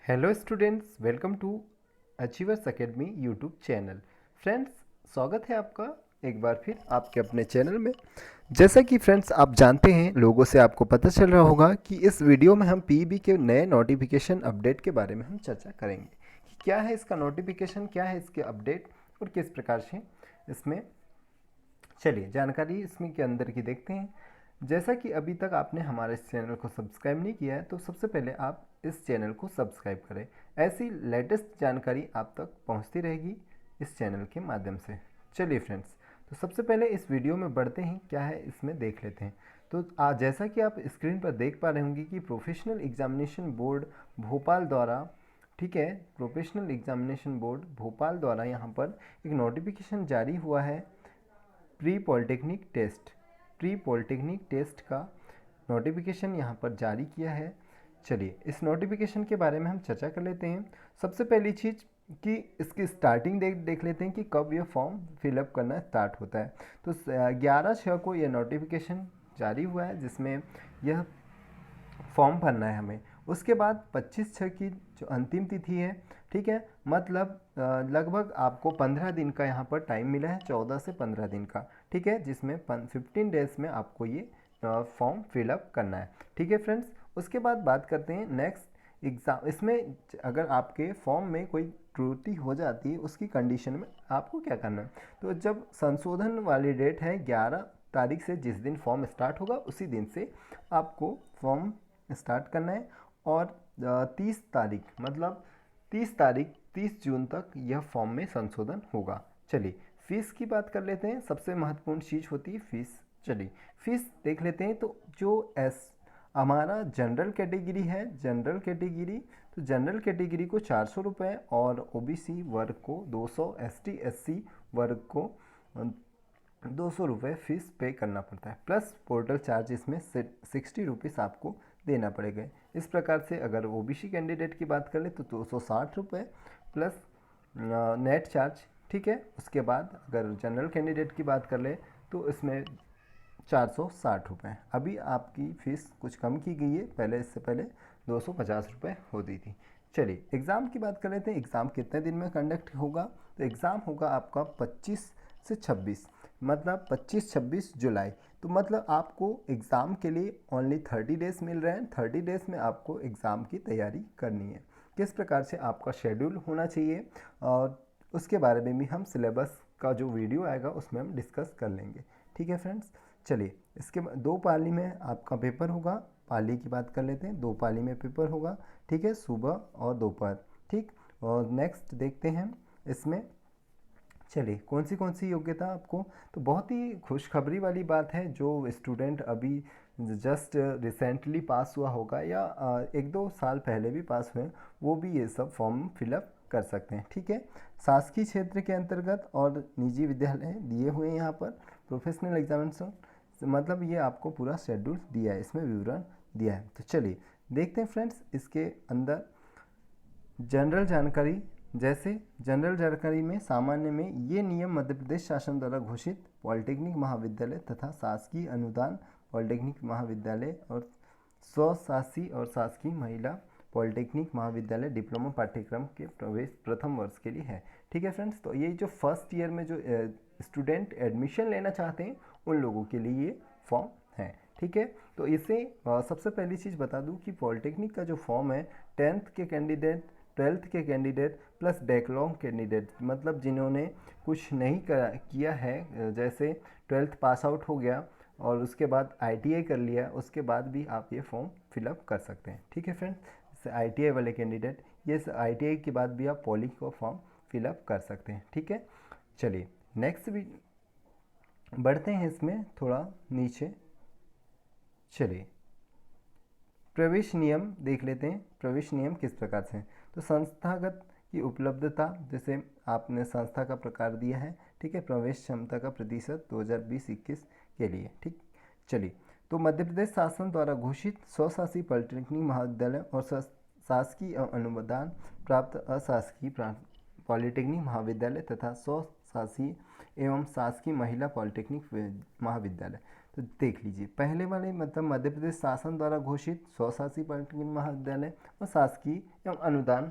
Hello students, welcome to Achievers Academy YouTube channel. Friends, स्वागत है आपका एक बार फिर आपके अपने चैनल में। जैसा कि फ्रेंड्स आप जानते हैं, लोगों से आपको पता चल रहा होगा कि इस वीडियो में हम पीईबी के नए नोटिफिकेशन अपडेट के बारे में हम चर्चा करेंगे कि क्या है इसका नोटिफिकेशन, क्या है इसके अपडेट और किस प्रकार से इसमें चलिए जानकारी इसमें के अंदर की देखते हैं। जैसा कि अभी तक आपने हमारे इस चैनल को सब्सक्राइब नहीं किया है तो सबसे पहले आप इस चैनल को सब्सक्राइब करें। ऐसी लेटेस्ट जानकारी आप तक पहुंचती रहेगी इस चैनल के माध्यम से। चलिए फ्रेंड्स, तो सबसे पहले इस वीडियो में बढ़ते हैं, क्या है इसमें देख लेते हैं। तो जैसा कि आप स्क्रीन पर देख पा रहे होंगे कि प्रोफेशनल एग्जामिनेशन बोर्ड भोपाल द्वारा, ठीक है, प्रोफेशनल एग्जामिनेशन बोर्ड भोपाल द्वारा यहाँ पर एक नोटिफिकेशन जारी हुआ है। प्री पॉलिटेक्निक टेस्ट का नोटिफिकेशन यहाँ पर जारी किया है। चलिए इस नोटिफिकेशन के बारे में हम चर्चा कर लेते हैं। सबसे पहली चीज़ कि इसकी स्टार्टिंग देख लेते हैं कि कब यह फॉर्म फिलअप करना स्टार्ट होता है। तो 11/6 को यह नोटिफिकेशन जारी हुआ है जिसमें यह फॉर्म भरना है हमें। उसके बाद 25/6 की जो अंतिम तिथि है, ठीक है, मतलब लगभग आपको 15 दिन का यहाँ पर टाइम मिला है, 14 से 15 दिन का, ठीक है, जिसमें 15 डेज में आपको ये फॉर्म फिलअप करना है। ठीक है फ्रेंड्स, उसके बाद बात करते हैं नेक्स्ट एग्ज़ाम। इसमें अगर आपके फॉर्म में कोई त्रुटि हो जाती है उसकी कंडीशन में आपको क्या करना है। तो जब संशोधन वाली डेट है 11 तारीख से, जिस दिन फॉर्म स्टार्ट होगा उसी दिन से आपको फॉर्म स्टार्ट करना है और 30 तारीख मतलब 30 जून तक यह फॉर्म में संशोधन होगा। चलिए फीस की बात कर लेते हैं, सबसे महत्वपूर्ण चीज़ होती है फीस। चलिए फीस देख लेते हैं। तो जो हमारा जनरल कैटेगरी है, जनरल कैटेगरी, तो जनरल कैटेगरी को 400 रुपये और ओबीसी वर्ग को 200, एसटी एससी वर्ग को 200 रुपये फ़ीस पे करना पड़ता है, प्लस पोर्टल चार्ज इसमें 60 रुपीज़ आपको देना पड़ेगा। इस प्रकार से अगर ओबीसी कैंडिडेट की बात कर ले तो 260 रुपये प्लस नेट चार्ज, ठीक है। उसके बाद अगर जनरल कैंडिडेट की बात कर ले तो इसमें 460 रुपये। अभी आपकी फ़ीस कुछ कम की गई है, पहले इससे पहले 250 रुपये होती थी। चलिए एग्ज़ाम की बात कर लेते हैं। एग्ज़ाम कितने दिन में कंडक्ट होगा। तो एग्ज़ाम होगा आपका 25 से 26, मतलब 25-26 जुलाई। तो मतलब आपको एग्ज़ाम के लिए ओनली 30 डेज़ मिल रहे हैं। 30 डेज़ में आपको एग्ज़ाम की तैयारी करनी है। किस प्रकार से आपका शेड्यूल होना चाहिए और उसके बारे में भी हम सिलेबस का जो वीडियो आएगा उसमें हम डिस्कस कर लेंगे। ठीक है फ्रेंड्स, चलिए इसके बाद 2 पाली में आपका पेपर होगा। पाली की बात कर लेते हैं, 2 पाली में पेपर होगा, ठीक है, सुबह और दोपहर, ठीक। और नेक्स्ट देखते हैं इसमें, चलिए कौन सी योग्यता आपको। तो बहुत ही खुशखबरी वाली बात है, जो स्टूडेंट अभी जस्ट रिसेंटली पास हुआ होगा या 1-2 साल पहले भी पास हुए, वो भी ये सब फॉर्म फिलअप कर सकते हैं, ठीक है। शासकीय क्षेत्र के अंतर्गत और निजी विद्यालय दिए हुए हैं यहाँ पर। प्रोफेशनल एग्जामिनेशन मतलब ये आपको पूरा शेड्यूल दिया है, इसमें विवरण दिया है। तो चलिए देखते हैं फ्रेंड्स इसके अंदर जनरल जानकारी। जैसे जनरल जानकारी में सामान्य में ये नियम मध्य प्रदेश शासन द्वारा घोषित पॉलिटेक्निक महाविद्यालय तथा शासकीय अनुदान पॉलिटेक्निक महाविद्यालय और स्वशासी और शासकीय महिला पॉलिटेक्निक महाविद्यालय डिप्लोमा पाठ्यक्रम के प्रवेश प्रथम वर्ष के लिए है। ठीक है फ्रेंड्स, तो ये जो फर्स्ट ईयर में जो स्टूडेंट एडमिशन लेना चाहते हैं उन लोगों के लिए ये फॉर्म है, ठीक है। तो इसे सबसे पहली चीज़ बता दूं कि पॉलिटेक्निक का जो फॉर्म है 10th के कैंडिडेट, 12th के कैंडिडेट प्लस बैकलॉग कैंडिडेट, मतलब जिन्होंने कुछ नहीं किया है, जैसे 12th पास आउट हो गया और उसके बाद आईटीआई कर लिया, उसके बाद भी आप ये फॉर्म फिलअप कर सकते हैं। ठीक है फ्रेंड्स, आईटीआई वाले कैंडिडेट, ये आईटीआई के बाद भी आप पॉली का फॉर्म फिलअप कर सकते हैं, ठीक है। चलिए नेक्स्ट भी बढ़ते हैं इसमें थोड़ा नीचे। चलिए प्रवेश नियम देख लेते हैं। प्रवेश नियम किस प्रकार से हैं। तो संस्थागत की उपलब्धता, जैसे आपने संस्था का प्रकार दिया है, ठीक है, प्रवेश क्षमता का प्रतिशत 2020-21 के लिए, ठीक। चलिए तो मध्य प्रदेश शासन द्वारा घोषित स्वशासी पॉलिटेक्निक महाविद्यालय और शासकीय अनुदान प्राप्त अशासकीय पॉलिटेक्निक महाविद्यालय तथा स्वशासी एवं शासकीय महिला पॉलिटेक्निक महाविद्यालय। तो देख लीजिए, पहले वाले मतलब मध्य प्रदेश शासन द्वारा घोषित स्वशासी पॉलिटेक्निक महाविद्यालय और शासकीय एवं अनुदान,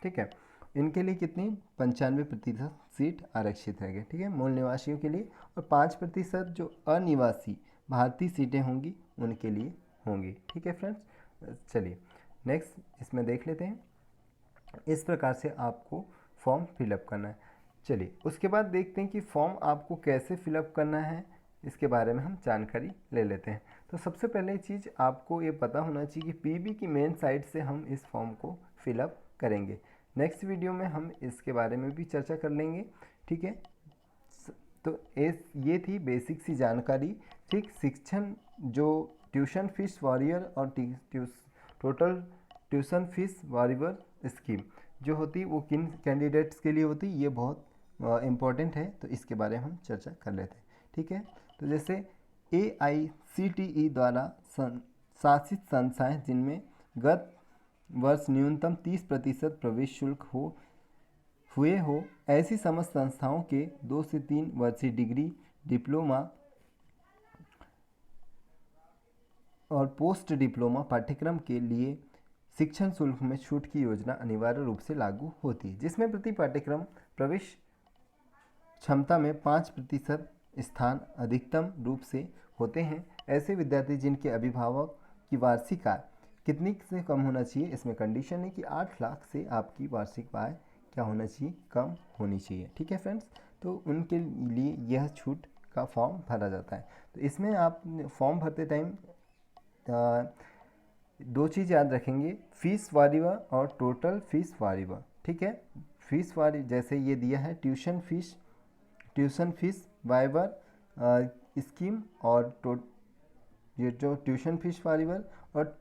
ठीक है, इनके लिए कितनी 95% सीट आरक्षित है, ठीक है, मूल निवासियों के लिए, और 5% जो अनिवासी भारतीय सीटें होंगी उनके लिए होंगी, ठीक है फ्रेंड्स। चलिए नेक्स्ट इसमें देख लेते हैं, इस प्रकार से आपको फॉर्म फिलअप करना है। चलिए उसके बाद देखते हैं कि फॉर्म आपको कैसे फिलअप करना है, इसके बारे में हम जानकारी ले लेते हैं। तो सबसे पहले चीज़ आपको ये पता होना चाहिए कि पीबी की मेन साइट से हम इस फॉर्म को फिलअप करेंगे। नेक्स्ट वीडियो में हम इसके बारे में भी चर्चा कर लेंगे, ठीक है। तो ये थी बेसिक सी जानकारी, ठीक। शिक्षण जो ट्यूशन फीस वॉरियर और total tuition fees warrior scheme जो होती वो किन कैंडिडेट्स के लिए होती, ये बहुत इम्पॉर्टेंट है, तो इसके बारे में हम चर्चा कर लेते हैं, ठीक है। तो जैसे AICTE द्वारा शासित संस्थाएं जिनमें गत वर्ष न्यूनतम 30% प्रवेश शुल्क हुए हो, ऐसी समस्त संस्थाओं के 2 से 3 वर्षीय डिग्री, डिप्लोमा और पोस्ट डिप्लोमा पाठ्यक्रम के लिए शिक्षण शुल्क में छूट की योजना अनिवार्य रूप से लागू होती है, जिसमें प्रति पाठ्यक्रम प्रवेश क्षमता में 5% स्थान अधिकतम रूप से होते हैं। ऐसे विद्यार्थी जिनके अभिभावक की वार्षिक आय कितनी से कम होना चाहिए, इसमें कंडीशन है कि 8 लाख से आपकी वार्षिक आय क्या होना चाहिए, कम होनी चाहिए, ठीक है फ्रेंड्स। तो उनके लिए यह छूट का फॉर्म भरा जाता है। तो इसमें आप फॉर्म भरते टाइम 2 चीज़ याद रखेंगे, फीस वारिवर और टोटल फीस वारिवर, ठीक है। फीस वारी जैसे ये दिया है ट्यूशन फीस वाइवर स्कीम और ये जो ट्यूशन फीस वारिवर और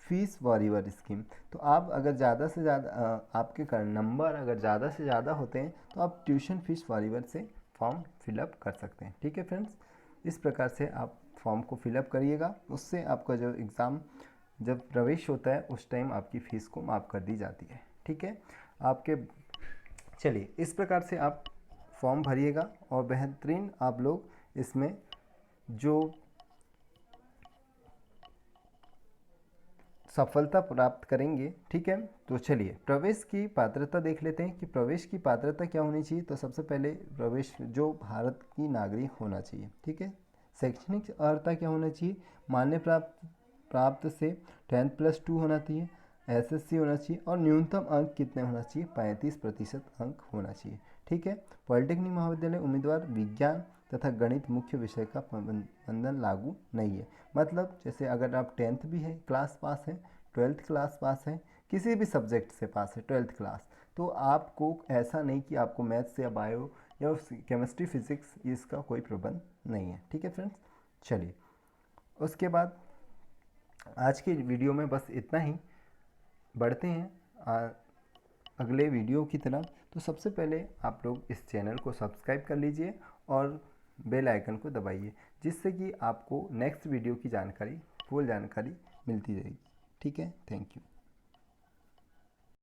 फीस वारिवर स्कीम। तो आप अगर ज़्यादा से ज़्यादा आपके नंबर अगर ज़्यादा से ज़्यादा होते हैं तो आप ट्यूशन फीस वारिवर से फॉर्म फिलअप कर सकते हैं, ठीक है फ्रेंड्स। इस प्रकार से आप फॉर्म को फिलअप करिएगा, उससे आपका जो एग्ज़ाम जब प्रवेश होता है उस टाइम आपकी फ़ीस को माफ़ कर दी जाती है, ठीक है। चलिए इस प्रकार से आप फॉर्म भरिएगा और बेहतरीन आप लोग इसमें जो सफलता प्राप्त करेंगे, ठीक है। तो चलिए प्रवेश की पात्रता देख लेते हैं कि प्रवेश की पात्रता क्या होनी चाहिए। तो सबसे पहले प्रवेश जो भारत की नागरिक होना चाहिए, ठीक है। शैक्षणिक अर्हता क्या होना चाहिए, मान्य प्राप्त से 10+2 होना चाहिए, SSC होना चाहिए और न्यूनतम अंक कितने होना चाहिए, 35% अंक होना चाहिए, ठीक है। पॉलिटेक्निक महाविद्यालय उम्मीदवार विज्ञान तथा गणित मुख्य विषय का बंधन लागू नहीं है। मतलब जैसे अगर आप 10th भी है क्लास पास है, 12th क्लास पास है, किसी भी सब्जेक्ट से पास है 12th क्लास, तो आपको ऐसा नहीं कि आपको मैथ्स या बायो या केमिस्ट्री फिजिक्स इसका कोई प्रबंध नहीं है, ठीक है फ्रेंड्स। चलिए उसके बाद आज की वीडियो में बस इतना ही, बढ़ते हैं अगले वीडियो की तरफ। तो सबसे पहले आप लोग इस चैनल को सब्सक्राइब कर लीजिए और बेल आइकन को दबाइए, जिससे कि आपको नेक्स्ट वीडियो की जानकारी, फुल जानकारी मिलती रहेगी, ठीक है। Thank you.